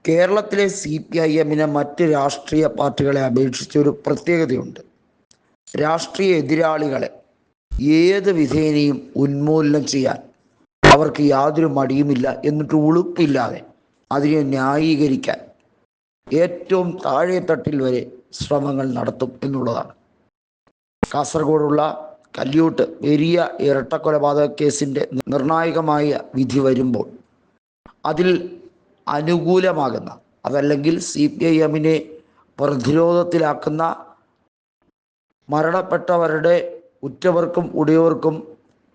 കേരളത്തിലെ CPIM മറ്റ് രാഷ്ട്രീയ പാർട്ടികളെ അപേക്ഷിച്ചൊരു പ്രത്യേകതയുണ്ട്. രാഷ്ട്രീയ എതിരാളികളെ ഏത് വിധേനയും ഉന്മൂലനം ചെയ്യാൻ അവർക്ക് യാതൊരു മടിയുമില്ല. എന്നിട്ട് ഉളുപ്പില്ലാതെ അതിനെ ന്യായീകരിക്കാൻ ഏറ്റവും താഴെത്തട്ടിൽ വരെ ശ്രമങ്ങൾ നടത്തും എന്നുള്ളതാണ്. കാസർഗോഡുള്ള കല്ല്യോട്ട് പെരിയ ഇരട്ടക്കൊലപാതക കേസിൻ്റെ നിർണായകമായ വിധി വരുമ്പോൾ അതിൽ അനുകൂലമാകുന്ന, അതല്ലെങ്കിൽ CPIMനെ പ്രതിരോധത്തിലാക്കുന്ന, മരണപ്പെട്ടവരുടെ ഉറ്റവർക്കും ഉടയവർക്കും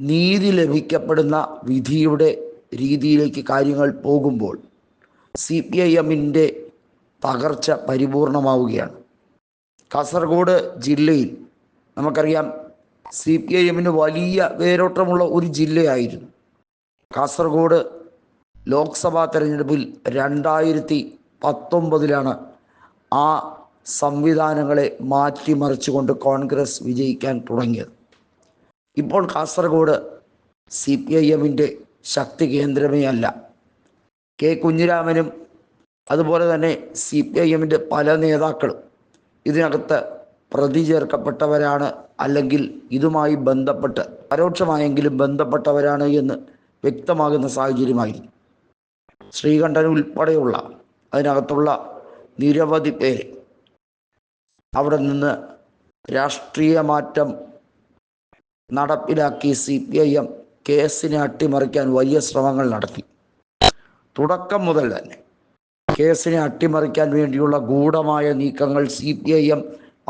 നീതി ലഭിക്കപ്പെടുന്ന വിധിയുടെ രീതിയിലേക്ക് കാര്യങ്ങൾ പോകുമ്പോൾ CPIMൻ്റെ തകർച്ച പരിപൂർണമാവുകയാണ്. കാസർഗോഡ് ജില്ലയിൽ നമുക്കറിയാം, CPIMന് വലിയ വേരോട്ടമുള്ള ഒരു ജില്ലയായിരുന്നു. കാസർഗോഡ് ലോക്സഭാ തെരഞ്ഞെടുപ്പിൽ 2019 ആ സംവിധാനങ്ങളെ മാറ്റിമറിച്ചുകൊണ്ട് കോൺഗ്രസ് വിജയിക്കാൻ തുടങ്ങിയത്. ഇപ്പോൾ കാസർഗോഡ് CPIMൻ്റെ ശക്തി കേന്ദ്രമേ അല്ല. കെ കുഞ്ഞിരാമനും അതുപോലെ തന്നെ CPIMൻ്റെ പല നേതാക്കളും ഇതിനകത്ത് പ്രതി ചേർക്കപ്പെട്ടവരാണ്, അല്ലെങ്കിൽ ഇതുമായി ബന്ധപ്പെട്ട് പരോക്ഷമായെങ്കിലും ബന്ധപ്പെട്ടവരാണ് എന്ന് വ്യക്തമാകുന്ന സാഹചര്യമായിരുന്നു. ശ്രീകണ്ഠൻ ഉൾപ്പെടെയുള്ള അതിനകത്തുള്ള നിരവധി പേര് അവിടെ നിന്ന് രാഷ്ട്രീയ മാറ്റം നടപ്പിലാക്കി CPIM കേസിനെ അട്ടിമറിക്കാൻ വലിയ ശ്രമങ്ങൾ നടത്തി. തുടക്കം മുതൽ തന്നെ കേസിനെ അട്ടിമറിക്കാൻ വേണ്ടിയുള്ള ഗൂഢമായ നീക്കങ്ങൾ CPIM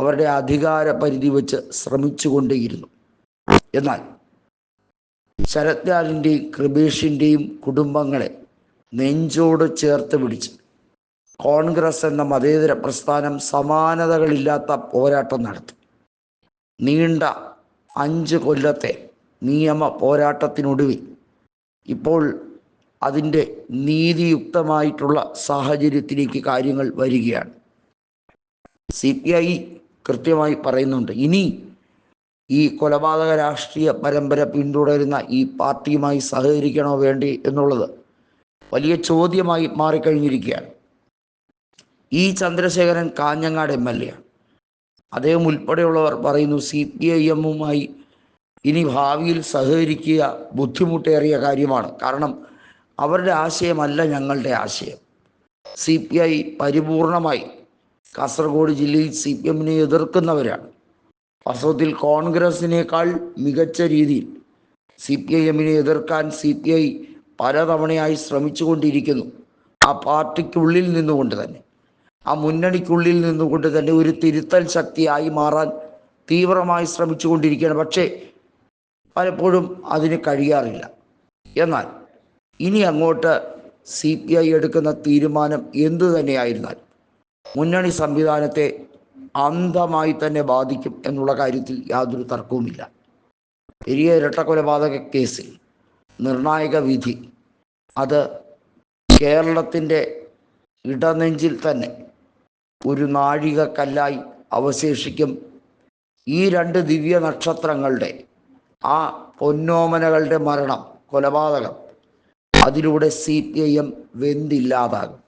അവരുടെ അധികാര പരിധി വെച്ച് ശ്രമിച്ചുകൊണ്ടേയിരുന്നു. എന്നാൽ ശരത് ലാലിൻ്റെയും കൃപേഷിൻ്റെയും കുടുംബങ്ങളെ നെഞ്ചോട് ചേർത്ത് പിടിച്ച് കോൺഗ്രസ് എന്ന മതേതര പ്രസ്ഥാനം സമാനതകളില്ലാത്ത പോരാട്ടം നടത്തി. നീണ്ട 5 കൊല്ലത്തെ നിയമ പോരാട്ടത്തിനൊടുവിൽ ഇപ്പോൾ അതിൻ്റെ നീതിയുക്തമായിട്ടുള്ള സാഹചര്യത്തിലേക്ക് കാര്യങ്ങൾ വരികയാണ്. CPI കൃത്യമായി പറയുന്നുണ്ട്, ഇനി ഈ കൊലപാതക രാഷ്ട്രീയ പരമ്പര പിന്തുടരുന്ന ഈ പാർട്ടിയുമായി സഹകരിക്കണോ വേണ്ടി എന്നുള്ളത് വലിയ ചോദ്യമായി മാറിക്കഴിഞ്ഞിരിക്കുകയാണ്. ചന്ദ്രശേഖരൻ കാഞ്ഞങ്ങാട് MLA ആണ്. അദ്ദേഹം ഉൾപ്പെടെയുള്ളവർ പറയുന്നു CPIMുമായി ഇനി ഭാവിയിൽ സഹകരിക്കുക ബുദ്ധിമുട്ടേറിയ കാര്യമാണ്. കാരണം അവരുടെ ആശയമല്ല ഞങ്ങളുടെ ആശയം. CPI പരിപൂർണമായി കാസർഗോഡ് ജില്ലയിൽ CPIMനെ എതിർക്കുന്നവരാണ്. വാസ്തവത്തിൽ കോൺഗ്രസിനേക്കാൾ മികച്ച രീതിയിൽ CPIMനെ എതിർക്കാൻ CPI പലതവണയായി ശ്രമിച്ചുകൊണ്ടിരിക്കുന്നു. ആ പാർട്ടിക്കുള്ളിൽ നിന്നുകൊണ്ട് തന്നെ, ആ മുന്നണിക്കുള്ളിൽ നിന്നുകൊണ്ട് തന്നെ ഒരു തിരുത്തൽ ശക്തിയായി മാറാൻ തീവ്രമായി ശ്രമിച്ചുകൊണ്ടിരിക്കുകയാണ്. പക്ഷേ പലപ്പോഴും അതിന് കഴിയാറില്ല. എന്നാൽ ഇനി അങ്ങോട്ട് CPI എടുക്കുന്ന തീരുമാനം എന്തു തന്നെയായിരുന്നാൽ മുന്നണി സംവിധാനത്തെ അന്ധമായി തന്നെ ബാധിക്കും എന്നുള്ള കാര്യത്തിൽ യാതൊരു തർക്കവുമില്ല. പെരിയ ഇരട്ടക്കൊലപാതക കേസിൽ നിർണായക വിധി അത് കേരളത്തിൻ്റെ ഇടനെഞ്ചിൽ തന്നെ ഒരു നാഴികക്കല്ലായി അവശേഷിക്കും. ഈ 2 ദിവ്യ നക്ഷത്രങ്ങളുടെ ആ പൊന്നോമനകളുടെ മരണം, കൊലപാതകം, അതിലൂടെ CPIM വെന്തില്ലാതാകും.